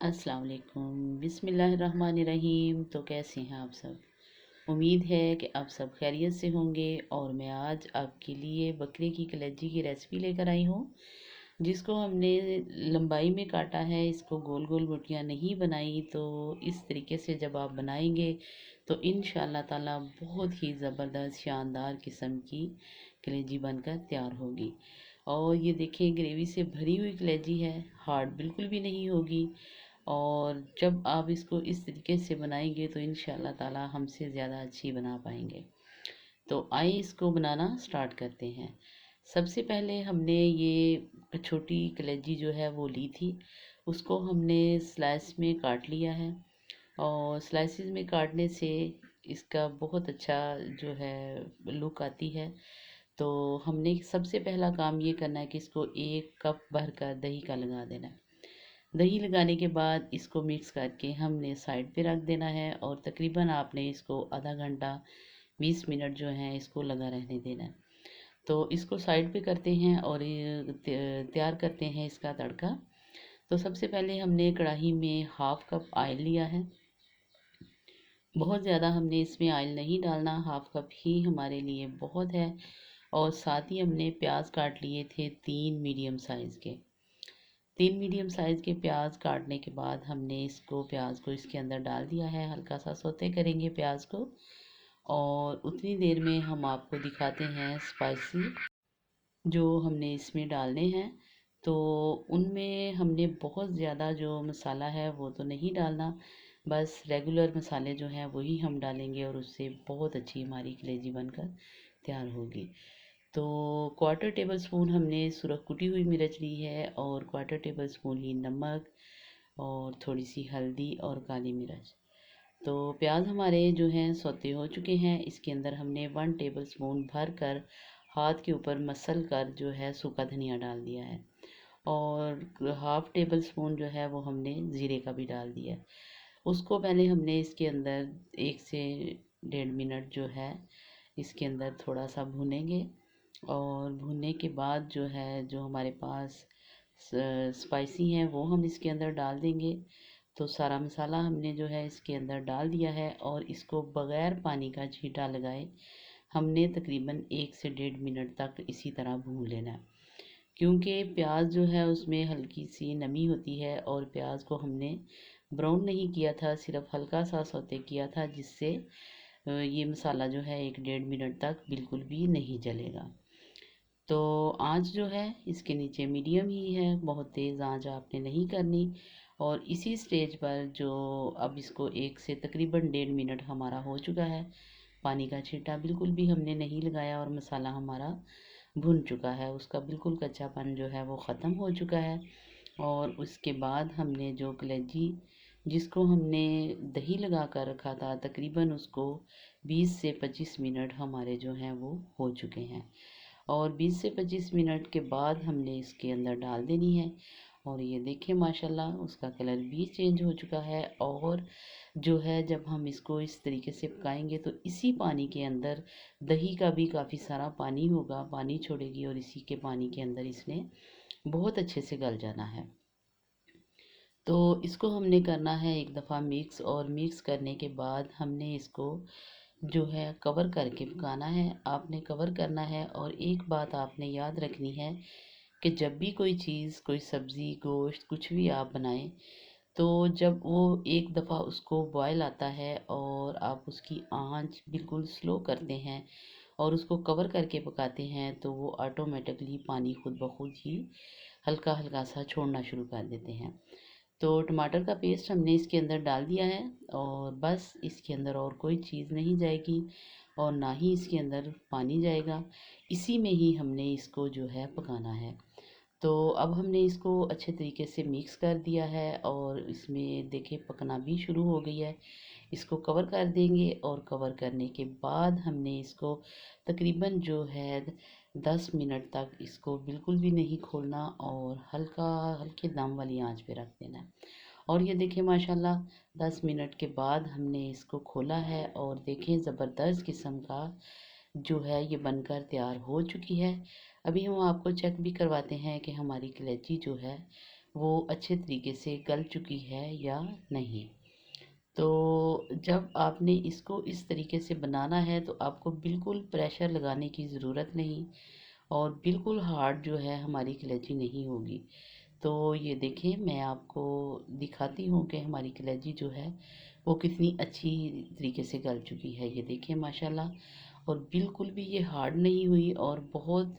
अस्सलाम वालेकुम बिस्मिल्लाहिर्रहमानिर्रहीम। तो कैसे हैं आप सब? उम्मीद है कि आप सब खैरियत से होंगे। और मैं आज आपके लिए बकरे की कलेजी की रेसिपी लेकर आई हूँ, जिसको हमने लंबाई में काटा है। इसको गोल गोल रोटियाँ नहीं बनाई। तो इस तरीके से जब आप बनाएंगे तो इंशाल्लाह ताला बहुत ही ज़बरदस्त शानदार किस्म की कलेजी बनकर तैयार होगी। और ये देखें, ग्रेवी से भरी हुई कलेजी है, हार्ड बिल्कुल भी नहीं होगी। और जब आप इसको इस तरीके से बनाएंगे तो इंशाल्लाह ताला हमसे ज़्यादा अच्छी बना पाएंगे। तो आइए इसको बनाना स्टार्ट करते हैं। सबसे पहले हमने ये छोटी कलेजी जो है वो ली थी, उसको हमने स्लाइस में काट लिया है। और स्लाइसिस में काटने से इसका बहुत अच्छा जो है लुक आती है। तो हमने सबसे पहला काम ये करना है कि इसको 1 कप भरकर दही का लगा देना है। दही लगाने के बाद इसको मिक्स करके हमने साइड पे रख देना है। और तकरीबन आपने इसको आधा घंटा 20 मिनट जो है इसको लगा रहने देना है। तो इसको साइड पे करते हैं और ये तैयार करते हैं इसका तड़का। तो सबसे पहले हमने कढ़ाई में 1/2 कप ऑयल लिया है। बहुत ज़्यादा हमने इसमें ऑयल नहीं डालना, 1/2 कप ही हमारे लिए बहुत है। और साथ ही हमने प्याज काट लिए थे 3 मीडियम साइज़ के प्याज काटने के बाद हमने इसको प्याज को इसके अंदर डाल दिया है। हल्का सा सौते करेंगे प्याज को। और उतनी देर में हम आपको दिखाते हैं स्पाइसी जो हमने इसमें डालने हैं। तो उनमें हमने बहुत ज़्यादा जो मसाला है वो तो नहीं डालना, बस रेगुलर मसाले जो हैं वही हम डालेंगे और उससे बहुत अच्छी हमारी कलेजी बनकर तैयार होगी। तो 1/4 टेबल स्पून हमने सुरख कुटी हुई मिर्च ली है, और 1/4 टेबल स्पून ही नमक, और थोड़ी सी हल्दी और काली मिर्च। तो प्याज हमारे जो हैं सौते हो चुके हैं। इसके अंदर हमने 1 टेबल स्पून भर कर हाथ के ऊपर मसल कर जो है सूखा धनिया डाल दिया है। और 1/2 टेबल स्पून जो है वो हमने ज़ीरे का भी डाल दिया है। उसको पहले हमने इसके अंदर 1 से 1.5 मिनट जो है इसके अंदर थोड़ा सा भूनेंगे। और भुनने के बाद जो है जो हमारे पास स्पाइसी हैं वो हम इसके अंदर डाल देंगे। तो सारा मसाला हमने जो है इसके अंदर डाल दिया है और इसको बग़ैर पानी का छींटा लगाए हमने तकरीबन 1 से 1.5 मिनट तक इसी तरह भून लेना है। क्योंकि प्याज जो है उसमें हल्की सी नमी होती है और प्याज को हमने ब्राउन नहीं किया था, सिर्फ हल्का सा सौते किया था, जिससे ये मसाला जो है 1 डेढ़ मिनट तक बिल्कुल भी नहीं जलेगा। तो आँच जो है इसके नीचे मीडियम ही है, बहुत तेज़ आँच आपने नहीं करनी। और इसी स्टेज पर जो अब इसको 1 से तकरीबन 1.5 मिनट हमारा हो चुका है, पानी का छींटा बिल्कुल भी हमने नहीं लगाया और मसाला हमारा भुन चुका है, उसका बिल्कुल कच्चापन जो है वो ख़त्म हो चुका है। और उसके बाद हमने जो कलेजी जिसको हमने दही लगा कर रखा था, तकरीबन उसको 20 से 25 मिनट हमारे जो हैं वो हो चुके हैं। और 20 से 25 मिनट के बाद हमने इसके अंदर डाल देनी है। और ये देखें माशाल्लाह उसका कलर भी चेंज हो चुका है। और जो है जब हम इसको इस तरीके से पकाएंगे तो इसी पानी के अंदर दही का भी काफ़ी सारा पानी होगा, पानी छोड़ेगी और इसी के पानी के अंदर इसने बहुत अच्छे से गल जाना है। तो इसको हमने करना है एक दफ़ा मिक्स, और मिक्स करने के बाद हमने इसको जो है कवर करके पकाना है। आपने कवर करना है। और एक बात आपने याद रखनी है कि जब भी कोई चीज़, कोई सब्ज़ी, गोश्त, कुछ भी आप बनाएं, तो जब वो एक दफ़ा उसको बॉयल आता है और आप उसकी आंच बिल्कुल स्लो करते हैं और उसको कवर करके पकाते हैं, तो वो ऑटोमेटिकली पानी खुद ब खुद ही हल्का हल्का सा छोड़ना शुरू कर देते हैं। तो टमाटर का पेस्ट हमने इसके अंदर डाल दिया है। और बस इसके अंदर और कोई चीज़ नहीं जाएगी और ना ही इसके अंदर पानी जाएगा। इसी में ही हमने इसको जो है पकाना है। तो अब हमने इसको अच्छे तरीके से मिक्स कर दिया है और इसमें देखिए पकना भी शुरू हो गई है। इसको कवर कर देंगे और कवर करने के बाद हमने इसको तकरीबन जो है 10 मिनट तक इसको बिल्कुल भी नहीं खोलना और हल्का हल्के दम वाली आंच पे रख देना है। और ये देखिए माशाल्लाह 10 मिनट के बाद हमने इसको खोला है और देखें ज़बरदस्त किस्म का जो है ये बनकर तैयार हो चुकी है। अभी हम आपको चेक भी करवाते हैं कि हमारी कलेजी जो है वो अच्छे तरीके से गल चुकी है या नहीं। तो जब आपने इसको इस तरीके से बनाना है तो आपको बिल्कुल प्रेशर लगाने की ज़रूरत नहीं, और बिल्कुल हार्ड जो है हमारी कलेजी नहीं होगी। तो ये देखें, मैं आपको दिखाती हूँ कि हमारी कलेजी जो है वो कितनी अच्छी तरीके से गल चुकी है। ये देखें माशाल्लाह, और बिल्कुल भी ये हार्ड नहीं हुई और बहुत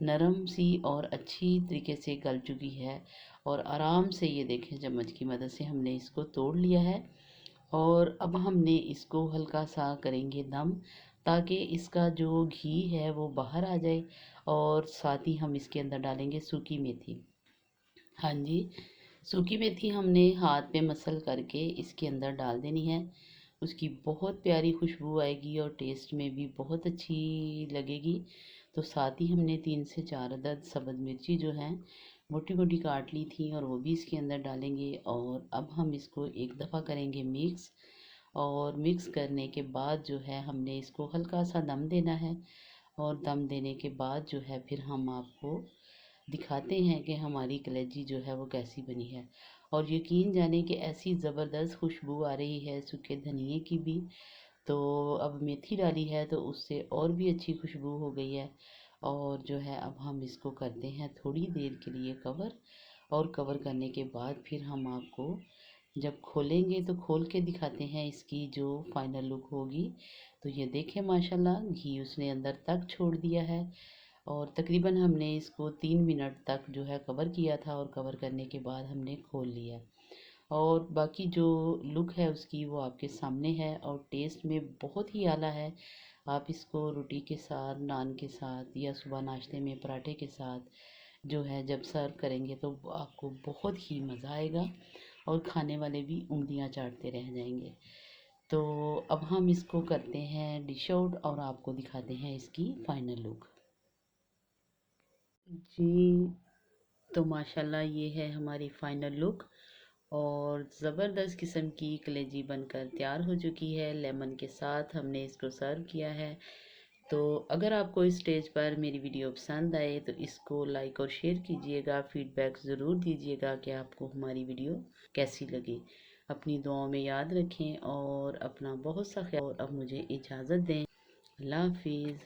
नरम सी और अच्छी तरीके से गल चुकी है। और आराम से ये देखें, चम्मच की मदद से हमने इसको तोड़ लिया है। और अब हमने इसको हल्का सा करेंगे दम, ताकि इसका जो घी है वो बाहर आ जाए। और साथ ही हम इसके अंदर डालेंगे सूखी मेथी। हाँ जी, सूखी मेथी हमने हाथ पे मसल करके इसके अंदर डाल देनी है। उसकी बहुत प्यारी खुशबू आएगी और टेस्ट में भी बहुत अच्छी लगेगी। तो साथ ही हमने 3 से 4 अदद सब्ज़ मिर्ची जो हैं मोटी मोटी काट ली थी, और वो भी इसके अंदर डालेंगे। और अब हम इसको एक दफ़ा करेंगे मिक्स। और मिक्स करने के बाद जो है हमने इसको हल्का सा दम देना है। और दम देने के बाद जो है फिर हम आपको दिखाते हैं कि हमारी कलेजी जो है वो कैसी बनी है। और यकीन जाने कि ऐसी ज़बरदस्त खुशबू आ रही है सूखे धनिए की भी। तो अब मेथी डाली है तो उससे और भी अच्छी खुशबू हो गई है। और जो है अब हम इसको करते हैं थोड़ी देर के लिए कवर। और कवर करने के बाद फिर हम आपको जब खोलेंगे तो खोल के दिखाते हैं इसकी जो फाइनल लुक होगी। तो ये देखें माशाल्लाह, घी उसने अंदर तक छोड़ दिया है। और तकरीबन हमने इसको 3 मिनट तक जो है कवर किया था, और कवर करने के बाद हमने खोल लिया। और बाकी जो लुक है उसकी वो आपके सामने है, और टेस्ट में बहुत ही आला है। आप इसको रोटी के साथ, नान के साथ, या सुबह नाश्ते में पराठे के साथ जो है जब सर्व करेंगे तो आपको बहुत ही मज़ा आएगा, और खाने वाले भी उंगलियां चाटते रह जाएंगे। तो अब हम इसको करते हैं डिश आउट और आपको दिखाते हैं इसकी फाइनल लुक। जी, तो माशाल्लाह ये है हमारी फाइनल लुक। और ज़बरदस्त किस्म की कलेजी बनकर तैयार हो चुकी है। लेमन के साथ हमने इसको सर्व किया है। तो अगर आपको इस स्टेज पर मेरी वीडियो पसंद आए तो इसको लाइक और शेयर कीजिएगा। फीडबैक ज़रूर दीजिएगा कि आपको हमारी वीडियो कैसी लगी। अपनी दुआओं में याद रखें और अपना बहुत सा ख्याल। और अब मुझे इजाज़त दें। अल्लाह हाफिज़।